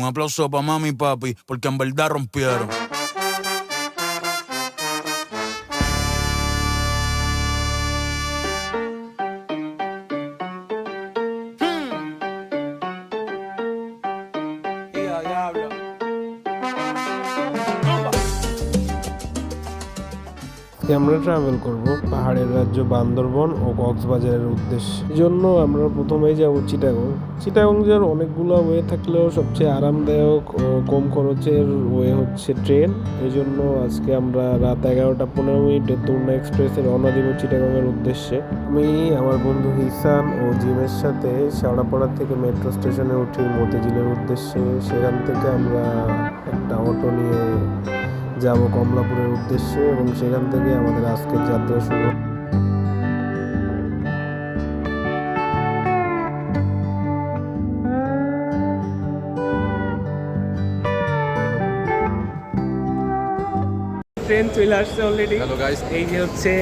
Un aplauso para mami y papi, porque en verdad rompieron. আমরা travel করব পাহাড়ের রাজ্য বান্দরবন ও কক্সবাজারের উদ্দেশ্যে। এই জন্য আমরা প্রথমেই যাব চিটাগং। চিটাগং যাওয়ার অনেকগুলো ওয়ে থাকলেও সবচেয়ে আরামদায়ক ও কম খরচের ওয়ে হচ্ছে ট্রেন। এই জন্য আজকে আমরা রাত 11:15 তুর্না এক্সপ্রেসে রওনা দিব চিটাগংয়ের উদ্দেশ্যে। আমি আমার বন্ধু হিসান ও জিমের সাথে শেওড়াপাড়া থেকে মেট্রো স্টেশনে উঠি মতিঝিলের উদ্দেশ্যে। সেখান থেকে আমরা একটা অটো নিয়ে যাব কমলাপুরের উদ্দেশ্যে এবং সেখান থেকে আমাদের আজকের যাত্রা শুরু। ট্রেন চলে আসছে অলরেডি। হ্যালো গাইস, এই যে হচ্ছে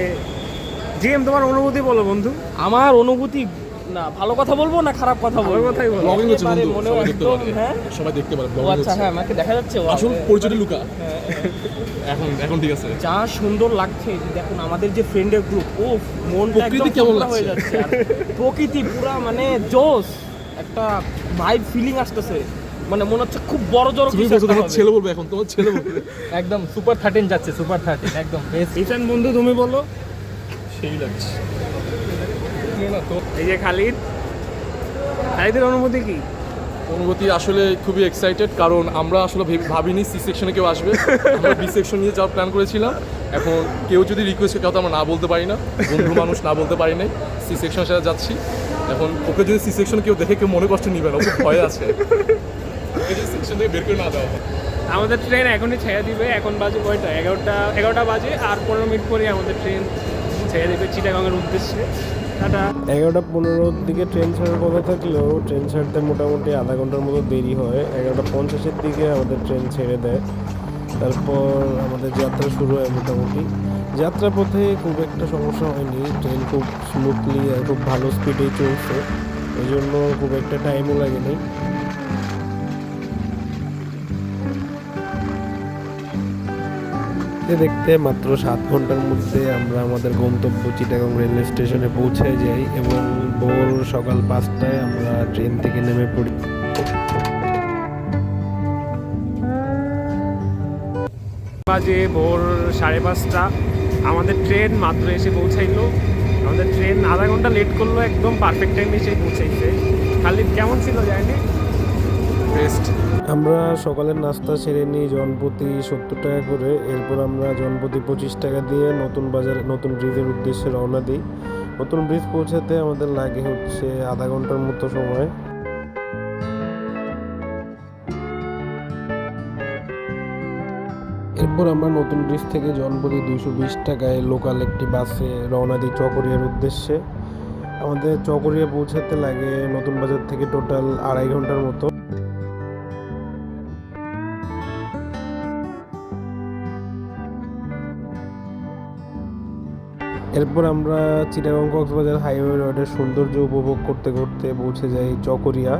জিএম, তোমার অনুভূতি বলো বন্ধু। আমার অনুভূতি না ভালো কথা বলবো না খারাপ কথা বলবো, কথাই বলো। ব্লগিং হচ্ছে বন্ধু, মনে সবাই দেখতে একদম, পারে। হ্যাঁ সবাই দেখতে পারে ও ব্লগিং আচ্ছা, হচ্ছে। হ্যাঁ আমাকে দেখা যাচ্ছে ও আসল আছে। পরিচয়টা লুকা। এখন ঠিক আছে। যা সুন্দর লাগছে যে দেখুন আমাদের যে ফ্রেন্ডের গ্রুপ, ও মনটা একদম প্রকৃতি কেমন ফুরফুরা হয়ে লাগছে? যাচ্ছে আর প্রকৃতি পুরা মানে জোস একটা ভাইব ফিলিং আসতেছে, মানে মনে হচ্ছে খুব বড় জোর তুমি বলছো তোমার ছেলে বলবে, এখন তোমার ছেলে বলবে। একদম সুপার 13 যাচ্ছে, সুপার 13 একদম বেস্ট। ইসান বন্ধু তুমি বলো। সেই লাগছে। এই যে খালিদের অনুভূতি কি? অনুভূতি আসলে খুবই এক্সাইটেড, কারণ আমরা আসলে ভাবিনি সি সেকশনে কেউ আসবে। আমরা বি সেকশন নিয়ে যাওয়ার প্ল্যান করেছিলাম। এখন কেউ যদি রিকোয়েস্ট করে, কেউ তো আমরা না বলতে পারি না, বন্ধু মানুষ না বলতে পারি নাই। সি সেকশনের সাথে যাচ্ছি। এখন ওকে যদি সি সেকশন কেউ দেখে, কেউ মনে কষ্ট নিবে না, ওকে ভয় আছে। ওকে যদি সেকশন থেকে বের করে না দেওয়া হয়। আমাদের ট্রেন এখনই ছেড়ে দিবে। এখন বাজে কয়টা? 11টা বাজে, আর 15 মিনিট পরে আমাদের ট্রেন ছেড়ে দিবে চিটাগংয়ের উদ্দেশ্যে। 11:15 দিকে ট্রেন ছাড়ার কথা থাকলেও ট্রেন ছাড়তে মোটামুটি আধা ঘন্টার মতো দেরি হয়। 11:50 দিকে আমাদের ট্রেন ছেড়ে দেয়। তারপর আমাদের যাত্রা শুরু হয়। মোটামুটি যাত্রাপথে খুব একটা সমস্যা হয়নি, ট্রেন খুব স্মুথলি আর খুব ভালো স্পিডেই চলছে, এই জন্য খুব একটা টাইমও লাগেনি। দেখতে মাত্র 7 ঘন্টার মধ্যে আমরা আমাদের গন্তব্য চিটাগং রেলওয়ে স্টেশনে পৌঁছে যাই এবং ভোর সকাল 5টায় আমরা ট্রেন থেকে নেমে পড়ি। বাজে ভোর 5:30। আমাদের ট্রেন মাত্র এসে পৌঁছাইলো। আমাদের ট্রেন আধা ঘন্টা লেট করলো, একদম পারফেক্ট টাইমে এসে পৌঁছাইছে। খালিদ কেমন ছিল জার্নি? বেস্ট। আমরা সকালের নাস্তা সেরে নিই জনপ্রতি 70 টাকা করে। এরপর আমরা জনপ্রতি 25 টাকা দিয়ে নতুন ব্রিজের উদ্দেশ্যে রওনা দিই। নতুন ব্রিজ পৌঁছাতে আমাদের লাগে হচ্ছে আধা ঘন্টার মতো সময়। এরপর আমরা নতুন ব্রিজ থেকে জনপ্রতি 220 টাকায় লোকাল একটি বাসে রওনা দিই চকরিয়ার উদ্দেশ্যে। আমাদের চকরিয়া পৌঁছাতে লাগে নতুন বাজার থেকে টোটাল 2.5 ঘন্টার মতো। এরপর আমরা চিটাগং কক্সবাজার হাইওয়ে রোডের সৌন্দর্য উপভোগ করতে করতে পৌঁছে যাই চকরিয়া।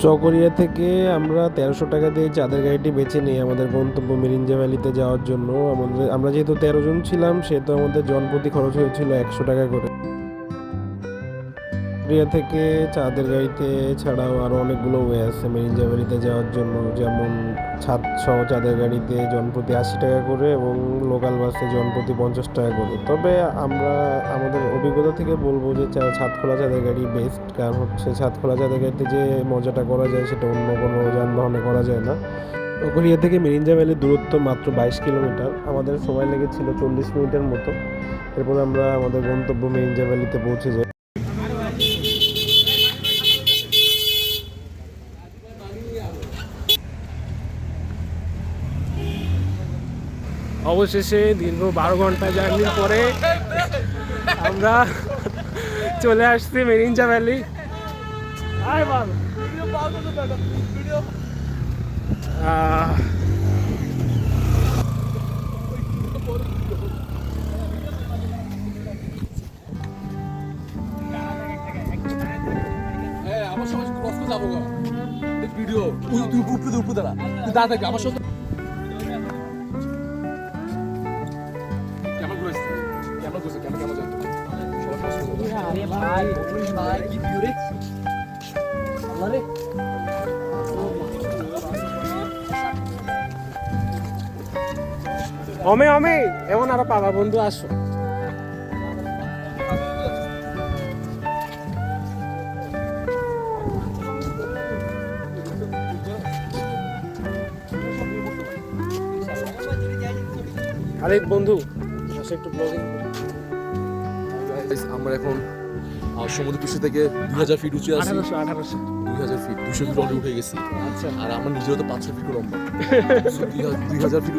চকরিয়া থেকে আমরা 1300 টাকা দিয়ে চাঁদের গাড়িটি বেছে নিই আমাদের গন্তব্য মিরিঞ্জা ভ্যালিতে যাওয়ার জন্য। আমরা যেহেতু 13 জন ছিলাম, সেহেতু আমাদের জনপ্রতি খরচ হয়েছিল 100 টাকা করে। চকরিয়া থেকে চাঁদের গাড়িতে ছাড়াও আরও অনেকগুলো ওয়ে আছে মিরিঞ্জা ভ্যালিতে যাওয়ার জন্য, যেমন ছাদ সহ চাঁদের গাড়িতে জনপ্রতি 80 টাকা করে এবং লোকাল বাসে জনপ্রতি 50 টাকা করে। তবে আমরা আমাদের অভিজ্ঞতা থেকে বলবো যে ছাদখোলা চাঁদের গাড়ি বেস্ট, কারণ হচ্ছে ছাদখোলা চাঁদের গাড়িতে যে মজাটা করা যায় সেটা অন্য কোনো যানবাহনে করা যায় না। চকরিয়া থেকে মিরিঞ্জা ভ্যালির দূরত্ব মাত্র 22 কিলোমিটার। আমাদের সময় লেগেছিল 40 মিনিটের মতো। এরপর আমরা আমাদের গন্তব্য মিরিঞ্জা ভ্যালিতে পৌঁছে যাই। অবশেষে দীর্ঘ 12 ঘন্টা জার্নির পরে আমরা চলে আসছি মিরিঞ্জা ভ্যালি। যাবো গা ভিডিও তুই উপরে দাঁড়া তুই দাঁড়া থাকবি আমার সাথে কেমন ঘুরেছিস কেমন ঘুরেছিস কেমন যায় আরে ভাই ভাই কি ভিউ রে আল্লাহ রে অমে অমে এমন আরো পাবা বন্ধু আসো আরে বন্ধু আসো একটু ব্লগিং আমরা এখন সমুদ্র পৃষ্ঠ থেকে 2000 ফিট উঁচু আছি 1800 2000 ফিট 200 ফিট অলরেডি উঠে গেছি আচ্ছা আর আমরা নিজেও তো 500 ফিট লম্বা 2000 ফিট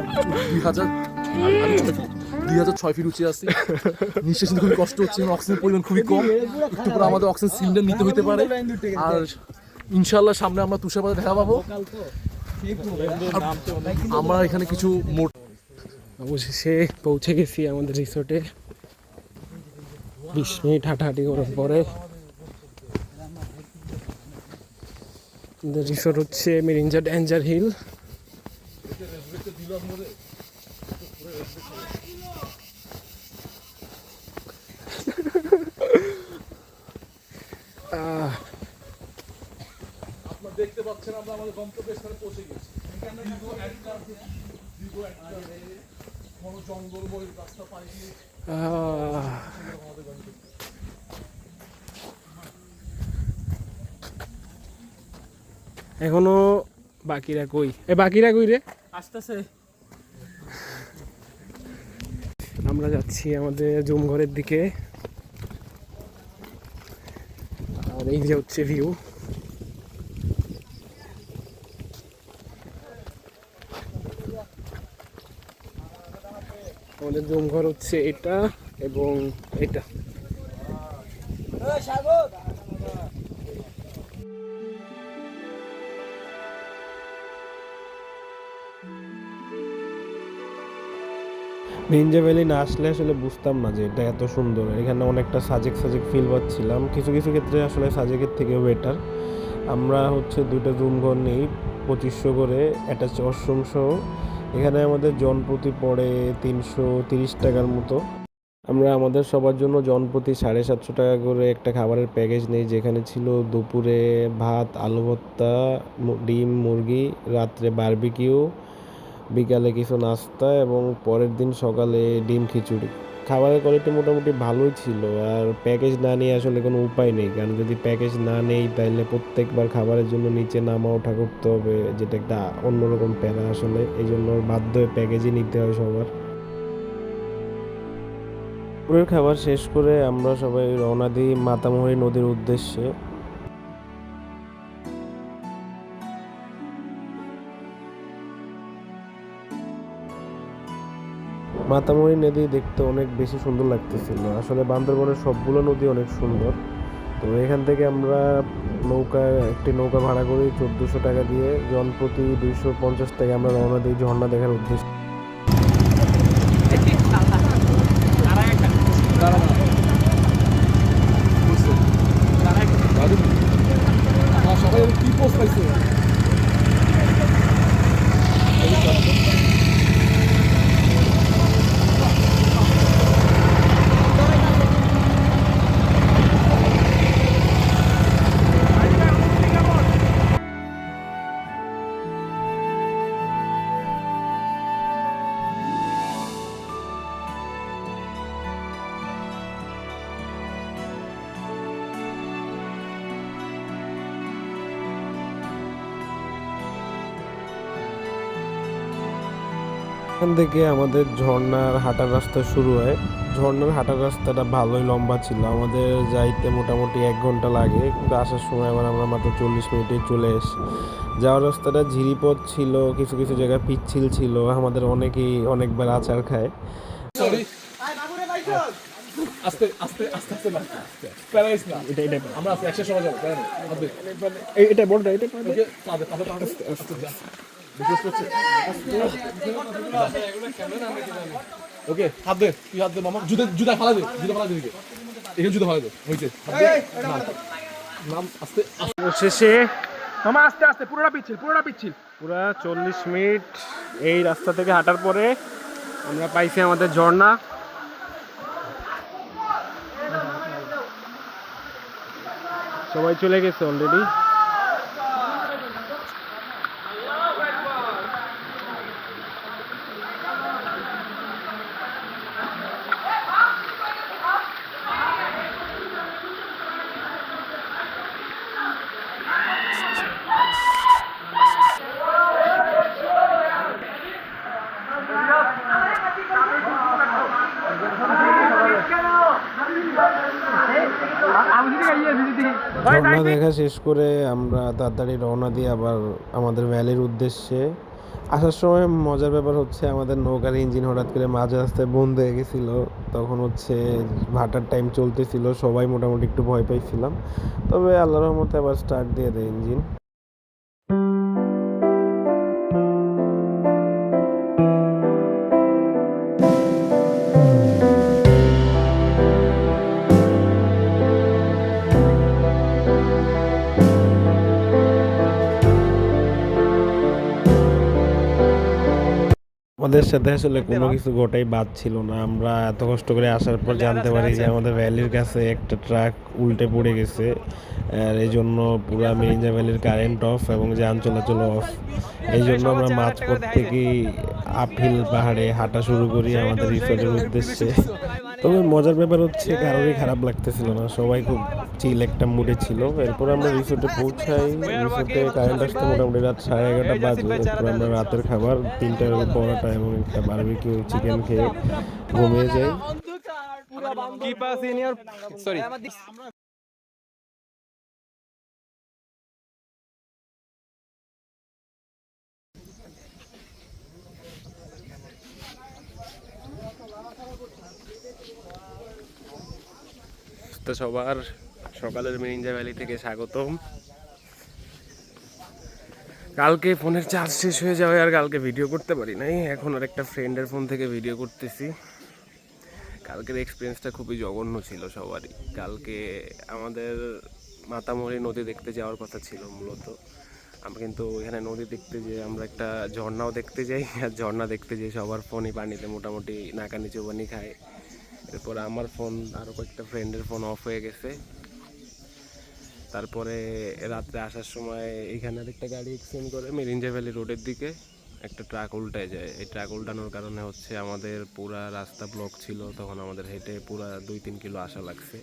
2000 আমি 2006 ফিট উঁচে আছি নিঃশ্বাস নিতে খুবই কষ্ট হচ্ছে অক্সিজেন পরিমাণ খুবই কম একটু করে আমাদের অক্সিজেন সিলিন্ডার নিতে হতে পারে আর ইনশাআল্লাহ সামনে আমরা তুষারপাতে দেখা পাবো আমরা এখানে কিছু অবশেষে পৌঁছে গেছি আমাদের রিসোর্টে 20 মিনিট হাঁটাহাঁটি করার পরে রিসোর্ট হচ্ছে মিরিঞ্জা ডেঞ্জার হিল আপনারা দেখতে পাচ্ছেন আমরা আমাদের গন্তব্যস্থানে পৌঁছে গেছি কোনো জঙ্গলময় রাস্তা পাইনি এখনো বাকিরা কই বাকিরা কই রে আসতেছে আমরা যাচ্ছি আমাদের জুম ঘরের দিকে আর এই যে হচ্ছে ভিউ আমাদের জুম ঘর হচ্ছে এটা এবং এটা মিরিঞ্জা ভ্যালি না আসলে আসলে বুঝতাম না যে এটা এত সুন্দর এখানে অনেকটা সাজেক ফিল পাচ্ছিলাম কিছু কিছু ক্ষেত্রে আসলে সাজেকের থেকেও বেটার আমরা হচ্ছে 2টা রুম ঘর নেই 2500 করে অ্যাটাচ ওয়াশরুম সহ এখানে আমাদের জনপ্রতি পড়ে 330 টাকার মতো আমরা আমাদের সবার জন্য জনপ্রতি 750 টাকা করে একটা খাবারের প্যাকেজ নেই যেখানে ছিল দুপুরে ভাত আলু ভর্তা ডিম মুরগি রাত্রে বারবিকিউ বিকালে কিছু নাস্তা এবং পরের দিন সকালে ডিম খিচুড়ি খাবারের কোয়ালিটি মোটামুটি ভালোই ছিল আর প্যাকেজ না নিয়ে আসলে কোনো উপায় নেই কারণ যদি প্যাকেজ না নেই তাহলে প্রত্যেকবার খাবারের জন্য নিচে নামা ওঠা করতে হবে যেটা একটা অন্যরকম প্যারা আসলে এই জন্য বাধ্য হয়ে প্যাকেজই নিতে হয় সবার দুপুরের খাবার শেষ করে আমরা সবাই রওনা দিই মাতামুহুরী নদীর উদ্দেশ্যে মাতামুহুরী নদী দেখতে অনেক বেশি সুন্দর লাগতেছিল আসলে বান্দরবনের সবগুলো নদী অনেক সুন্দর তো এখান থেকে আমরা একটি নৌকা ভাড়া করি 1400 টাকা দিয়ে জনপ্রতি 250 টাকা আমরা রওনা দিই ঝর্ণা দেখার উদ্দেশ্যে সবাই কি পোস্ট পাইছে এখান থেকে আমাদের ঝর্ণার হাঁটার রাস্তা শুরু হয় ঝর্ণার হাঁটার রাস্তাটা ভালোই লম্বা ছিল আমাদের যাইতে মোটামুটি 1 ঘন্টা লাগে কিন্তু আসার সময় আমরা মাত্র 40 মিনিটে চলে এসেছি যাওয়ার রাস্তাটা ঝিরিপথ ছিল কিছু কিছু জায়গায় পিচ্ছিল ছিল আমাদের অনেকেই অনেকবার আচার খায় সরি আস্তে আস্তে আস্তে আস্তে না প্যারাইস না এটা আমরা একসাথে সবাই যাবো এটা বড়টা এটা ওকে পাবে আস্তে যা বিশেষ করছে ওকে হাত দে তুই হাত দে মামা জুতা ফালা দে দিকে এখানে জুতা ফালা দে হয়েছে নাম আস্তে শেষে মামা আস্তে আস্তে, পুরোটা পিচ্ছিল। পুরা 40 মিনিট এই রাস্তা থেকে হাঁটার পরে আমরা পাইছি আমাদের ঝর্ণা। সবাই চলে গেছে অলরেডি। ঝর্ণা দেখা শেষ করে আমরা তাড়াতাড়ি রওনা দিই আবার আমাদের ভ্যালির উদ্দেশ্যে। আসার সময় মজার ব্যাপার হচ্ছে আমাদের নৌকার ইঞ্জিন হঠাৎ করে মাঝ রাস্তায় বন্ধ হয়ে গেছিল। তখন হচ্ছে ভাটার টাইম চলতেছিল, সবাই মোটামুটি একটু ভয় পাইছিলাম, তবে আল্লাহর রহমতে আবার স্টার্ট দিয়ে দেয় ইঞ্জিন। আমাদের সাথে আসলে কোনো কিছু গোটাই বাদ ছিল না। আমরা এত কষ্ট করে আসার পর জানতে পারি যে আমাদের ভ্যালির কাছে একটা ট্রাক উল্টে পড়ে গেছে, আর এই জন্য পুরো মিরিঞ্জা ভ্যালির কারেন্ট অফ এবং যান চলাচল অফ। এই জন্য আমরা মাঝপথ থেকেই আপহিল পাহাড়ে হাঁটা শুরু করি আমাদের রিসোর্টের উদ্দেশ্যে। তবে মজার ব্যাপার হচ্ছে কারোরই খারাপ লাগতেছিল না, সবাই খুব চিল একটা মুডে ছিল। এরপর আমরা রিসোর্টে পৌঁছাই। রিসোর্টে কারেন্ট আসতে মোটামুটি রাত 11:30 বাজে। এরপর আমরা রাতের খাবার 3টার পরোটা এবং একটা বারবিকিউ চিকেন খেয়ে ঘুমিয়ে যাই। তো সবার সকালের মিরিঞ্জা ভ্যালি থেকে স্বাগতম। কালকে ফোনের চার্জ শেষ হয়ে যাওয়ায় আর কালকে ভিডিও করতে পারি নাই। এখন আর একটা ফ্রেন্ডের ফোন থেকে ভিডিও করতেছি। কালকের এক্সপিরিয়েন্সটা খুবই জঘন্য ছিল সবারই। কালকে আমাদের মাতামরি নদী দেখতে যাওয়ার কথা ছিল মূলত। আমরা কিন্তু এখানে নদী দেখতে যেয়ে আমরা একটা ঝর্ণাও দেখতে যাই, আর ঝর্ণা দেখতে যেয়ে সবার ফোনই পানিতে মোটামুটি নাকানি চুবানি খায়। এরপর আমার ফোন আরও কয়েকটা ফ্রেন্ডের ফোন অফ হয়ে গেছে। তারপরে রাত্রে আসার সময় এখানে একটা গাড়ি এক্সচেঞ্জ করে মিরিঞ্জা ভ্যালি রোডের দিকে একটা ট্রাক উল্টায় যায়। এই ট্রাক উল্টানোর কারণে হচ্ছে আমাদের পুরা রাস্তা ব্লক ছিল। তখন আমাদের হেঁটে পুরা 2-3 কিলো আসা লাগছে।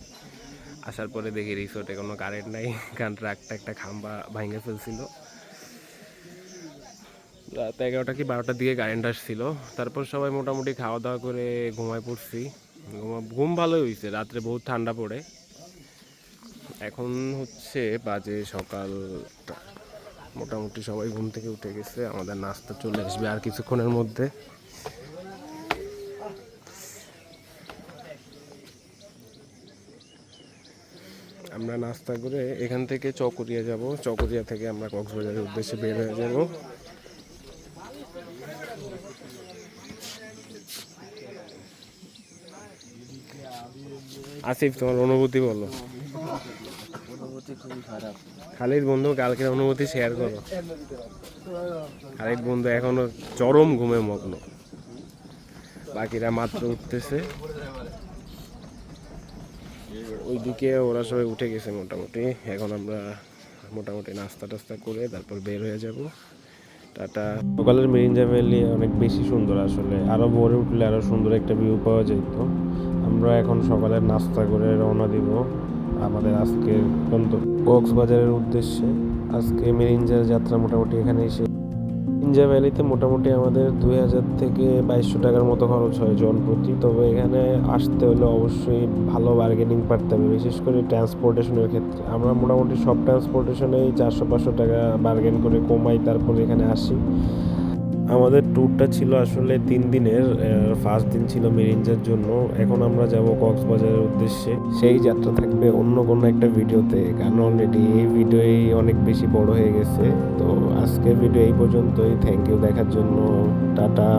আসার পরে দেখি রিসোর্টে কোনো কারেন্ট নাই, কারণ ট্রাকটা একটা খাম্বা ভেঙে ফেলছিল। রাত 11টা কি 12টার দিকে কারেন্ট আসছিল। তারপর সবাই মোটামুটি খাওয়া দাওয়া করে ঘুমায় পড়ছি। ঘুম ভালোই হয়েছে, রাত্রে বহুত ঠান্ডা পড়ে। এখন হচ্ছে বাজে সকালটা, মোটামুটি সবাই ঘুম থেকে উঠে গেছে। আমাদের নাস্তা চলে আসবে আর কিছুক্ষণের মধ্যে। আমরা নাস্তা করে এখান থেকে চকরিয়া যাব। চকরিয়া থেকে আমরা কক্সবাজারের উদ্দেশ্যে বের হয়ে যাব। আসিফ, তোমার অনুভূতি বলো। অনুভূতি খুবই খারাপ। খালিদ বন্ধু, কালকের অনুভূতি শেয়ার করো। খালিদ বন্ধু এখনো চরম ঘুমে মগ্ন, বাকিরা মাত্র উঠতেছে। ওইদিকে ওরা সবাই উঠে গেছে মোটামুটি। এখন আমরা মোটামুটি নাস্তা টাস্তা করে তারপর বের হয়ে যাব। টাটা। সকালের মিরিঞ্জা ভ্যালি অনেক বেশি সুন্দর, আসলে আরও ভোরে উঠলে আরও সুন্দর একটা ভিউ পাওয়া যেত। আমরা এখন সকালের নাস্তা করে রওনা দিব আমাদের আজকে কক্সবাজারের উদ্দেশ্যে। আজকে মিরিঞ্জার যাত্রা মোটামুটি এখানে এসে মিরিঞ্জা ভ্যালিতে মোটামুটি আমাদের 2000 থেকে 2200 টাকার মতো খরচ হয় জন প্রতি। তবে এখানে আসতে হলে অবশ্যই ভালো বার্গেনিং পারতে হবে, বিশেষ করে ট্রান্সপোর্টেশনের ক্ষেত্রে। আমরা মোটামুটি সব ট্রান্সপোর্টেশনেই 400-500 টাকা বার্গেন করে কমাই, তারপর এখানে আসি। আমাদের ট্যুরটা ছিল আসলে 3 দিনের। ফার্স্ট দিন ছিল মিরিঞ্জার জন্য। এখন আমরা যাব কক্সবাজারের উদ্দেশ্যে। সেই যাত্রা থাকবে অন্য কোনো একটা ভিডিওতে, কারণ অলরেডি এই ভিডিওই অনেক বেশি বড় হয়ে গেছে। তো আজকের ভিডিও এই পর্যন্তই। থ্যাংক ইউ দেখার জন্য। টাটা।